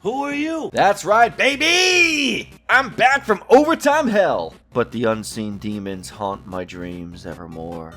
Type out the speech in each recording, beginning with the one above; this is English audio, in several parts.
Who are you? That's right, baby! I'm back from overtime hell, but the unseen demons haunt my dreams evermore.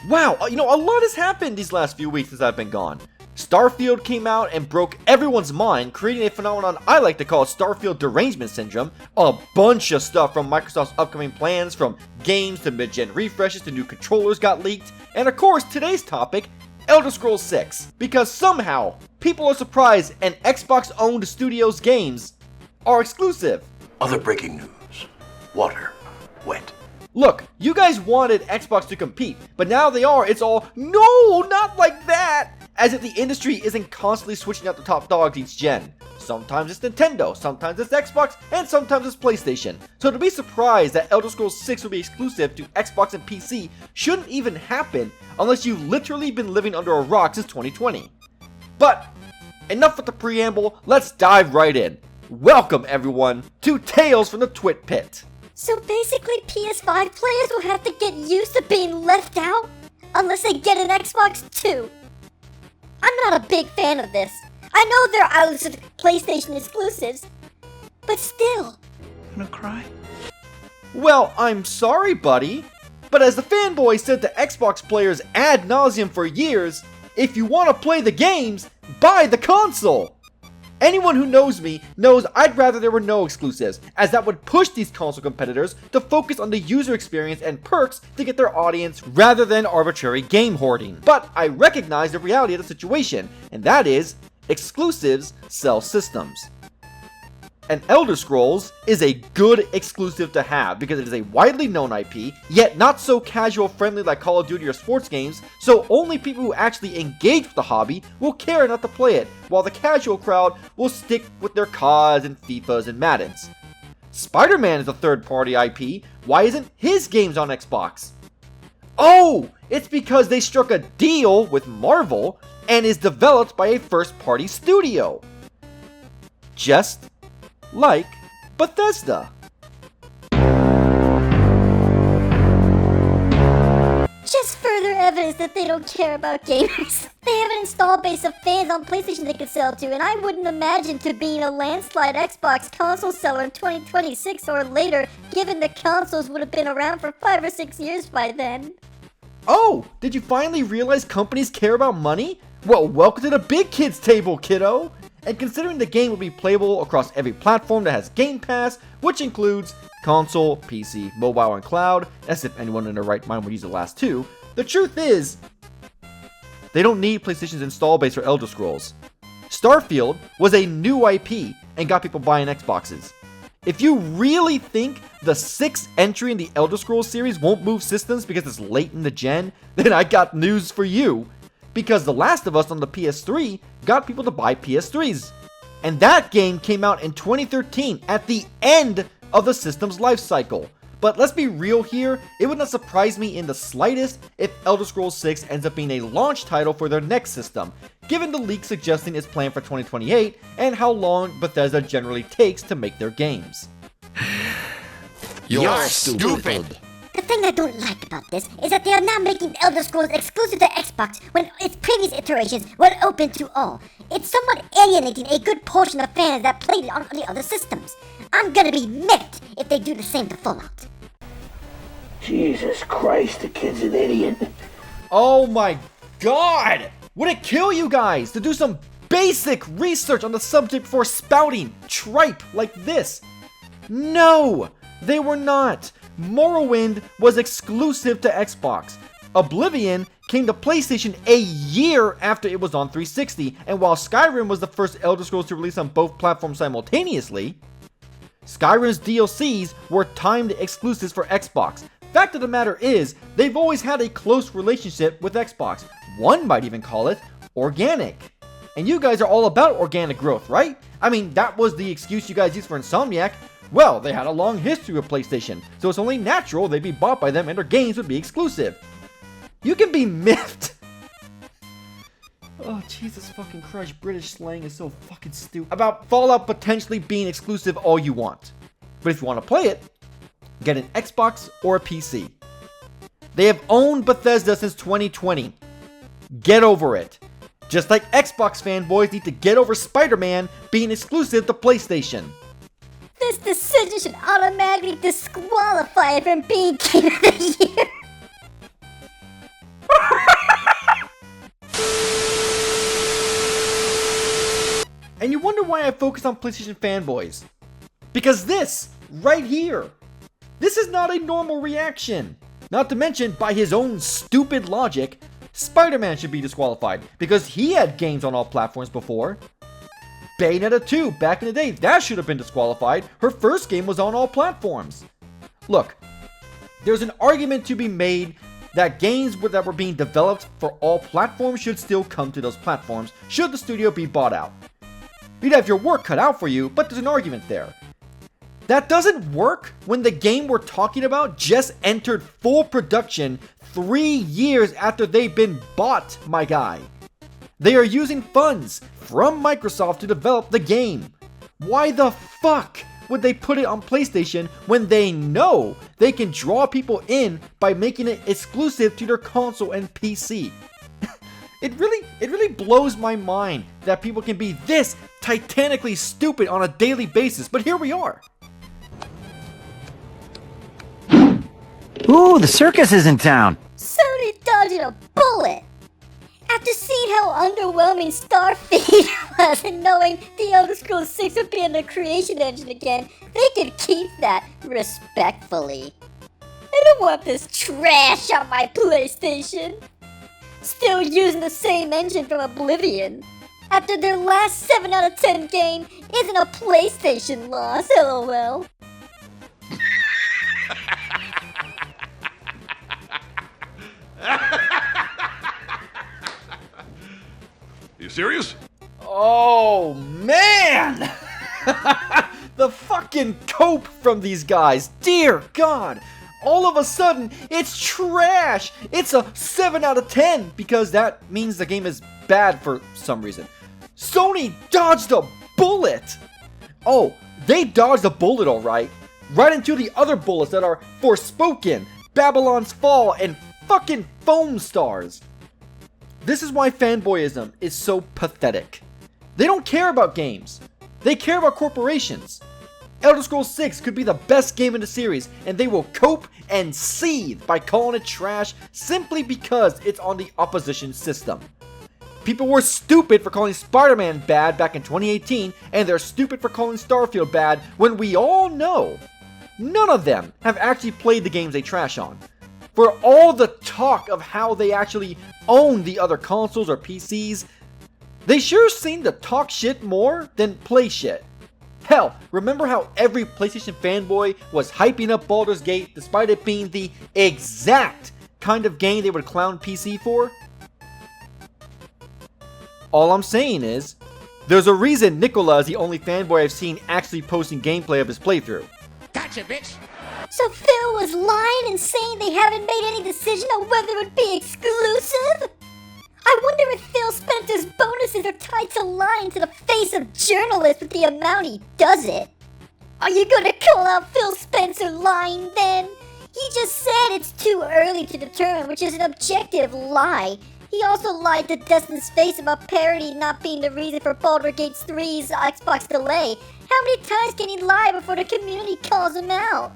Wow, a lot has happened these last few weeks since I've been gone. Starfield came out and broke everyone's mind, creating a phenomenon I like to call Starfield derangement syndrome. A bunch of stuff from Microsoft's upcoming plans, from games to mid-gen refreshes to new controllers got leaked. And of course, today's topic, Elder Scrolls 6. Because somehow, people are surprised and Xbox-owned studios' games are exclusive. Other breaking news. Water. Wet. Look, you guys wanted Xbox to compete, but now they are, it's all, no, not like that! As if the industry isn't constantly switching out the top dogs each gen. Sometimes it's Nintendo, sometimes it's Xbox, and sometimes it's PlayStation. So to be surprised that Elder Scrolls 6 will be exclusive to Xbox and PC shouldn't even happen unless you've literally been living under a rock since 2020. But, enough with the preamble, let's dive right in. Welcome everyone to Tales from the Twit Pit. So basically PS5 players will have to get used to being left out unless they get an Xbox too. I'm not a big fan of this. I know there are PlayStation exclusives, but still. I'm gonna cry. Well, I'm sorry, buddy, but as the Fanboys said to Xbox players ad nauseum for years, if you want to play the games, buy the console! Anyone who knows me knows I'd rather there were no exclusives, as that would push these console competitors to focus on the user experience and perks to get their audience rather than arbitrary game hoarding. But I recognize the reality of the situation, and that is, exclusives sell systems. And Elder Scrolls is a good exclusive to have because it is a widely known IP, yet not so casual friendly like Call of Duty or sports games, so only people who actually engage with the hobby will care enough to play it, while the casual crowd will stick with their CODs and FIFAs and Maddens. Spider-Man is a third-party IP, why isn't his games on Xbox? Oh, it's because they struck a deal with Marvel and is developed by a first-party studio. Just like Bethesda. Just further evidence that they don't care about gamers. They have an installed base of fans on PlayStation they can sell to, and I wouldn't imagine to being a landslide Xbox console seller in 2026 or later, given the consoles would have been around for 5 or 6 years by then. Oh, did you finally realize companies care about money? Well, welcome to the big kids table, kiddo! And considering the game will be playable across every platform that has Game Pass, which includes console, PC, mobile, and cloud, as if anyone in their right mind would use the last two, the truth is, they don't need PlayStation's install base for Elder Scrolls. Starfield was a new IP and got people buying Xboxes. If you really think the 6th entry in the Elder Scrolls series won't move systems because it's late in the gen, then I got news for you. Because The Last of Us on the PS3 got people to buy PS3s. And that game came out in 2013 at the end of the system's life cycle. But let's be real here, it would not surprise me in the slightest if Elder Scrolls 6 ends up being a launch title for their next system, given the leak suggesting it's planned for 2028 and how long Bethesda generally takes to make their games. You're stupid! The thing I don't like about this is that they are now making Elder Scrolls exclusive to Xbox when its previous iterations were open to all. It's somewhat alienating a good portion of fans that played it on the other systems. I'm gonna be miffed if they do the same to Fallout. Jesus Christ, the kid's an idiot. Oh my god! Would it kill you guys to do some basic research on the subject before spouting tripe like this? No, they were not. Morrowind was exclusive to Xbox. Oblivion came to PlayStation a year after it was on 360, and while Skyrim was the first Elder Scrolls to release on both platforms simultaneously, Skyrim's DLCs were timed exclusives for Xbox. Fact of the matter is, they've always had a close relationship with Xbox. One might even call it organic. And you guys are all about organic growth, right? I mean, that was the excuse you guys used for Insomniac. Well, they had a long history with PlayStation, so it's only natural they'd be bought by them and their games would be exclusive. You can be miffed. Oh, Jesus fucking Christ, British slang is so fucking stupid. About Fallout potentially being exclusive all you want. But if you want to play it, get an Xbox or a PC. They have owned Bethesda since 2020. Get over it. Just like Xbox fanboys need to get over Spider-Man being exclusive to PlayStation. This decision should automatically disqualify it from being Game of the Year. And you wonder why I focus on PlayStation fanboys. Because this, right here, this is not a normal reaction. Not to mention, by his own stupid logic, Spider-Man should be disqualified because he had games on all platforms before. Bayonetta 2, back in the day, that should have been disqualified. Her first game was on all platforms. Look, there's an argument to be made that games that were being developed for all platforms should still come to those platforms, should the studio be bought out. You'd have your work cut out for you, but there's an argument there. That doesn't work when the game we're talking about just entered full production 3 years after they've been bought, my guy. They are using funds from Microsoft to develop the game. Why the fuck would they put it on PlayStation when they know they can draw people in by making it exclusive to their console and PC? It really blows my mind that people can be this titanically stupid on a daily basis, but here we are. Ooh, the circus is in town. Sony dodged a bullet. After seeing how underwhelming Starfield was and knowing the Elder Scrolls 6 would be in the creation engine again, they could keep that respectfully. I don't want this trash on my PlayStation. Still using the same engine from Oblivion. After their last 7 out of 10 game isn't a PlayStation loss, lol. You serious? Oh man! The fucking cope from these guys, dear God! All of a sudden, it's trash! It's a 7 out of 10 because that means the game is bad for some reason. Sony dodged a bullet! Oh, they dodged a bullet alright. Right into the other bullets that are Forspoken, Babylon's Fall, and fucking Foam Stars. This is why fanboyism is so pathetic. They don't care about games. They care about corporations. Elder Scrolls 6 could be the best game in the series, and they will cope and seethe by calling it trash simply because it's on the opposition system. People were stupid for calling Spider-Man bad back in 2018, and they're stupid for calling Starfield bad when we all know none of them have actually played the games they trash on. For all the talk of how they actually own the other consoles or PCs, they sure seem to talk shit more than play shit. Hell, remember how every PlayStation fanboy was hyping up Baldur's Gate despite it being the exact kind of game they would clown PC for? All I'm saying is, there's a reason Nicola is the only fanboy I've seen actually posting gameplay of his playthrough. Gotcha, bitch! So Phil was lying and saying they haven't made any decision on whether it would be exclusive? I wonder if Phil Spencer's bonuses are tied to lying to the face of journalists with the amount he does it. Are you gonna call out Phil Spencer lying then? He just said it's too early to determine, which is an objective lie. He also lied to Dustin's face about parody not being the reason for Baldur's Gate 3's Xbox delay. How many times can he lie before the community calls him out?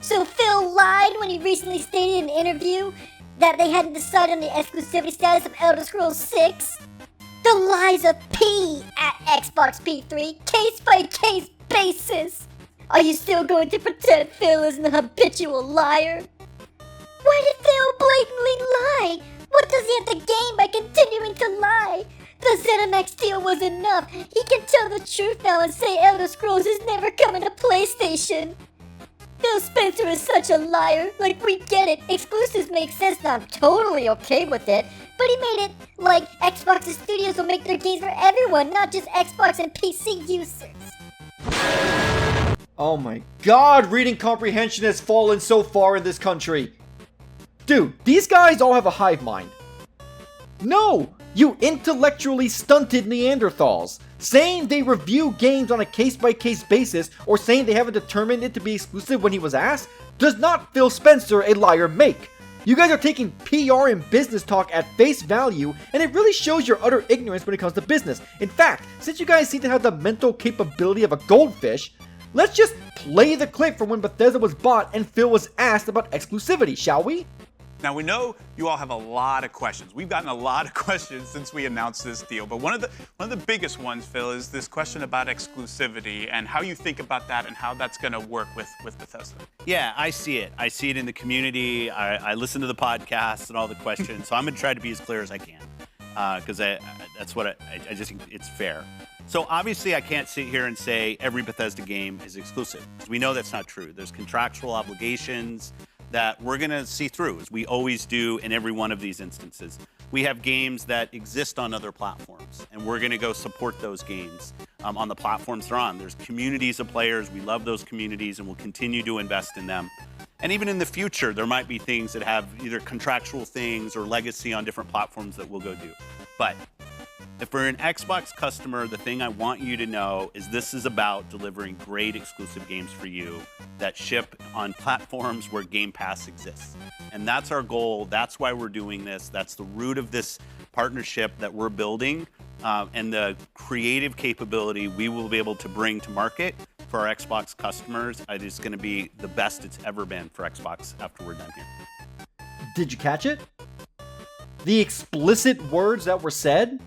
So Phil lied when he recently stated in an interview that they hadn't decided on the exclusivity status of Elder Scrolls 6? The lies of P at Xbox P3, case by case basis. Are you still going to pretend Phil isn't a habitual liar? Why did Phil blatantly lie? What does he have to gain by continuing to lie? The ZeniMax deal was enough. He can tell the truth now and say Elder Scrolls is never coming to PlayStation. Phil Spencer is such a liar. Like, we get it. Exclusives make sense and I'm totally okay with it. But he made it like Xbox studios will make their games for everyone, not just Xbox and PC users. Oh my God, reading comprehension has fallen so far in this country. Dude, these guys all have a hive mind. No, you intellectually stunted Neanderthals. Saying they review games on a case-by-case basis or saying they haven't determined it to be exclusive when he was asked does not Phil Spencer a liar make. You guys are taking PR and business talk at face value, and it really shows your utter ignorance when it comes to business. In fact, since you guys seem to have the mental capability of a goldfish, let's just play the clip from when Bethesda was bought and Phil was asked about exclusivity, shall we? Now, we know you all have a lot of questions. We've gotten a lot of questions since we announced this deal, but one of the biggest ones, Phil, is this question about exclusivity and how you think about that and how that's going to work with Bethesda. Yeah, I see it. I see it in the community. I listen to the podcasts and all the questions, so I'm going to try to be as clear as I can, because that's what I just think it's fair. So obviously, I can't sit here and say every Bethesda game is exclusive, because we know that's not true. There's contractual obligations that we're going to see through, as we always do in every one of these instances. We have games that exist on other platforms, and we're going to go support those games on the platforms they're on. There's communities of players. We love those communities, and we'll continue to invest in them. And even in the future, there might be things that have either contractual things or legacy on different platforms that we'll go do. But if we're an Xbox customer, the thing I want you to know is this is about delivering great exclusive games for you that ship on platforms where Game Pass exists. And that's our goal. That's why we're doing this. That's the root of this partnership that we're building, and the creative capability we will be able to bring to market for our Xbox customers. It is going to be the best it's ever been for Xbox after we're done here. Did you catch it? The explicit words that were said?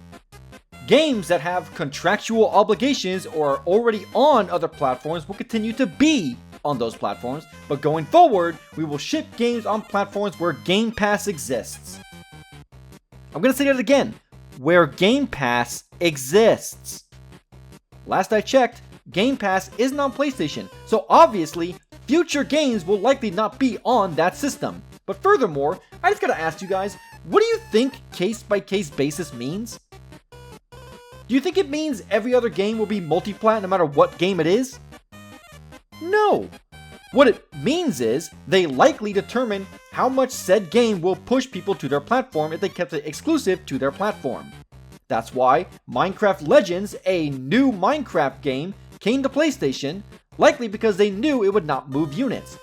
Games that have contractual obligations or are already on other platforms will continue to be on those platforms, but going forward, we will ship games on platforms where Game Pass exists. I'm gonna say that again, where Game Pass exists. Last I checked, Game Pass isn't on PlayStation, so obviously, future games will likely not be on that system. But furthermore, I just gotta ask you guys, what do you think case-by-case basis means? Do you think it means every other game will be multi-plat no matter what game it is? No. What it means is they likely determine how much said game will push people to their platform if they kept it exclusive to their platform. That's why Minecraft Legends, a new Minecraft game, came to PlayStation, likely because they knew it would not move units.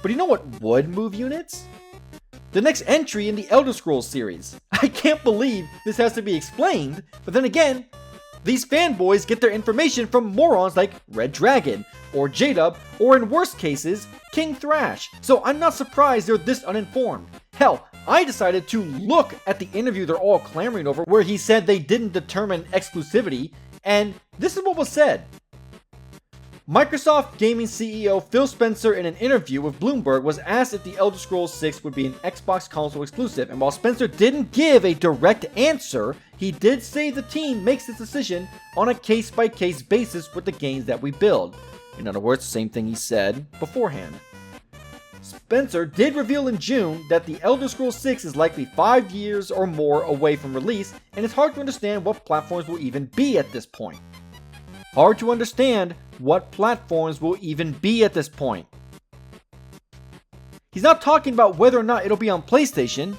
But you know what would move units? The next entry in the Elder Scrolls series. I can't believe this has to be explained, but then again, these fanboys get their information from morons like Red Dragon, or J-Dub, or in worst cases, King Thrash. So I'm not surprised they're this uninformed. Hell, I decided to look at the interview they're all clamoring over where he said they didn't determine exclusivity, and this is what was said. Microsoft Gaming CEO Phil Spencer, in an interview with Bloomberg, was asked if the Elder Scrolls 6 would be an Xbox console exclusive, and while Spencer didn't give a direct answer, he did say the team makes this decision on a case-by-case basis with the games that we build. In other words, the same thing he said beforehand. Spencer did reveal in June that the Elder Scrolls 6 is likely 5 years or more away from release, and it's hard to understand what platforms will even be at this point. Hard to understand what platforms will even be at this point. He's not talking about whether or not it'll be on PlayStation.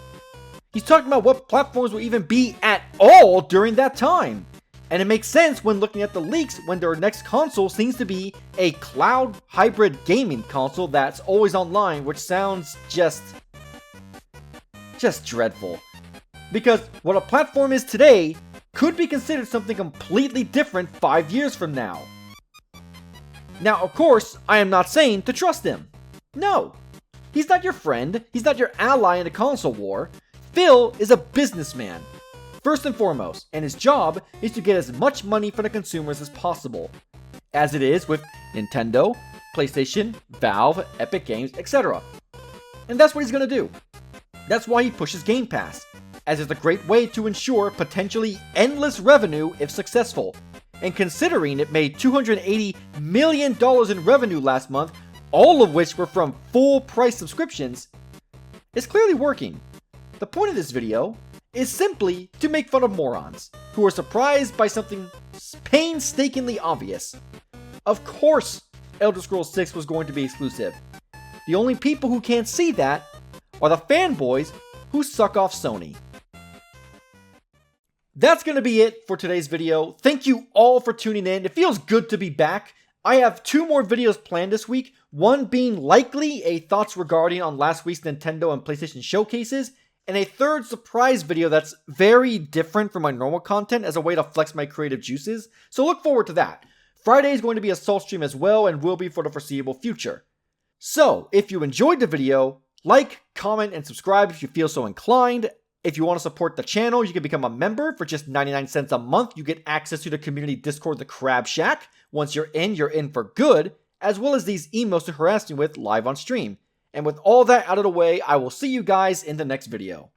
He's talking about what platforms will even be at all during that time. And it makes sense when looking at the leaks when their next console seems to be a cloud hybrid gaming console that's always online, which sounds just dreadful. Because what a platform is today could be considered something completely different 5 years from now. Now, of course, I am not saying to trust him. No. He's not your friend. He's not your ally in a console war. Phil is a businessman, first and foremost, and his job is to get as much money for the consumers as possible, as it is with Nintendo, PlayStation, Valve, Epic Games, etc. And that's what he's gonna do. That's why he pushes Game Pass, as it's a great way to ensure potentially endless revenue if successful. And considering it made $280 million in revenue last month, all of which were from full-price subscriptions, it's clearly working. The point of this video is simply to make fun of morons who are surprised by something painstakingly obvious. Of course, Elder Scrolls 6 was going to be exclusive. The only people who can't see that are the fanboys who suck off Sony. That's going to be it for today's video. Thank you all for tuning in. It feels good to be back. I have 2 more videos planned this week. One being likely a thoughts regarding on last week's Nintendo and PlayStation showcases, and a third surprise video that's very different from my normal content as a way to flex my creative juices, so look forward to that. Friday is going to be a Soul stream as well and will be for the foreseeable future. So, if you enjoyed the video, like, comment, and subscribe if you feel so inclined. If you want to support the channel, you can become a member. For just 99 cents a month, you get access to the community Discord, the Crab Shack. Once you're in for good, as well as these emails to harass me with live on stream. And with all that out of the way, I will see you guys in the next video.